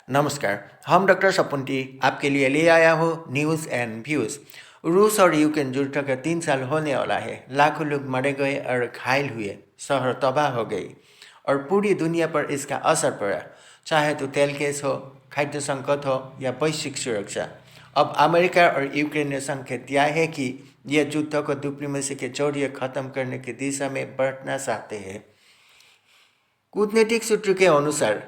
नमस्कार, हम डॉक्टर सपुंटी आपके लिए ले आया हूँ न्यूज़ एंड व्यूज़। रूस और यूक्रेन युद्ध का 3 साल होने वाला है। लाखों लोग मारे गए और घायल हुए, शहर तबाह हो गई और पूरी दुनिया पर इसका असर पड़ा, चाहे तो तेल केस हो, खाद्य संकट हो या वैश्विक सुरक्षा। अब अमेरिका और यूक्रेन ने संकेत दिया है कि यह युद्ध को डिप्लोमेसी के जरिए खत्म करने की दिशा में बढ़ना चाहते हैं। कूटनीतिक सूत्रों के अनुसार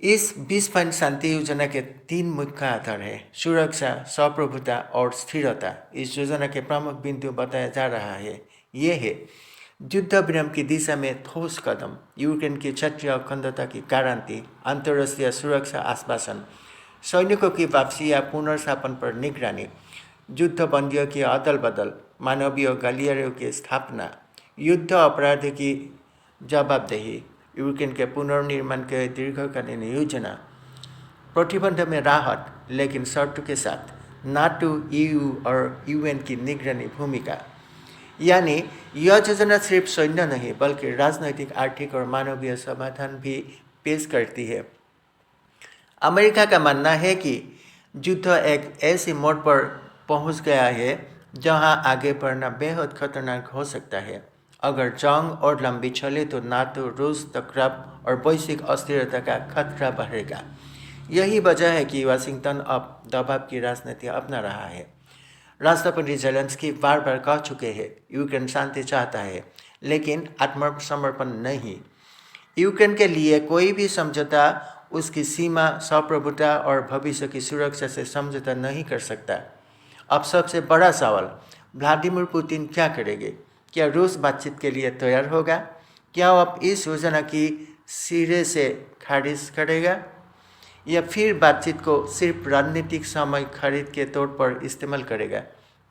इस 20 शांति योजना के 3 मुख्य आधार हैं: सुरक्षा, संप्रभुता और स्थिरता। इस योजना के प्रमुख बिंदु बताया जा रहा है। ये है युद्ध विराम की दिशा में ठोस कदम, यूक्रेन की क्षेत्रीय अखंडता की गारंटी, अंतर्राष्ट्रीय सुरक्षा आश्वासन, सैनिकों की वापसी या पुनर्स्थापन पर निगरानी, युद्ध बंदियों की अदल बदल, मानवीय गलियारों की स्थापना, युद्ध अपराध की जवाबदेही, यूक्रेन के पुनर्निर्माण के दीर्घकालीन योजना, प्रतिबंध में राहत लेकिन शर्तों के साथ, नाटो, EU और UN की निगरानी भूमिका। यानी यह योजना सिर्फ सैन्य नहीं बल्कि राजनैतिक, आर्थिक और मानवीय समाधान भी पेश करती है। अमेरिका का मानना है कि युद्ध एक ऐसे मोड़ पर पहुंच गया है जहां आगे बढ़ना बेहद खतरनाक हो सकता है। अगर जंग और लंबी चले तो नाटो, रूस टकराव और वैश्विक अस्थिरता का खतरा बढ़ेगा। यही वजह है कि वाशिंगटन अब दबाव की राजनीति अपना रहा है। राष्ट्रपति जेलेंस्की बार बार कह चुके हैं यूक्रेन शांति चाहता है लेकिन आत्मसमर्पण नहीं। यूक्रेन के लिए कोई भी समझौता उसकी सीमा, संप्रभुता और भविष्य की सुरक्षा से समझौता नहीं कर सकता। अब सबसे बड़ा सवाल, व्लादिमीर पुतिन क्या करेंगे? क्या रूस बातचीत के लिए तैयार होगा? क्या अब इस योजना की सिरे से खारिज करेगा या फिर बातचीत को सिर्फ राजनीतिक समय खरीद के तौर पर इस्तेमाल करेगा?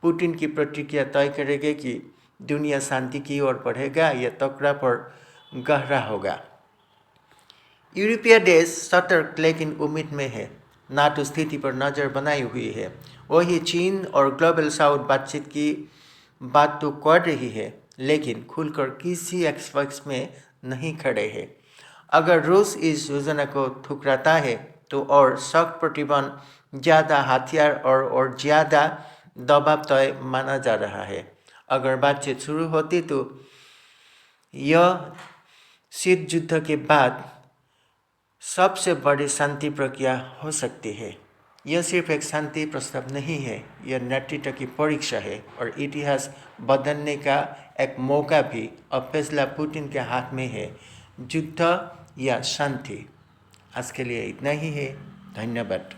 पुतिन की प्रतिक्रिया तय करेगी कि दुनिया शांति की ओर बढ़ेगा या टकराव पर गहरा होगा। यूरोपीय देश सतर्क लेकिन उम्मीद में है। नाटो स्थिति पर नज़र बनाई हुई है। वही चीन और ग्लोबल साउथ बातचीत की बात तो कर रही है लेकिन खुलकर किसी एक्सपर्ट्स में नहीं खड़े हैं। अगर रूस इस योजना को ठुकराता है तो और सख्त प्रतिबंध, ज़्यादा हथियार और ज़्यादा दबाव तय माना जा रहा है। अगर बातचीत शुरू होती तो यह शीत युद्ध के बाद सबसे बड़ी शांति प्रक्रिया हो सकती है। यह सिर्फ एक शांति प्रस्ताव नहीं है, यह नेतृत्व की परीक्षा है और इतिहास बदलने का एक मौका भी। अब फैसला पुतिन के हाथ में है, युद्ध या शांति। आज के लिए इतना ही है। धन्यवाद।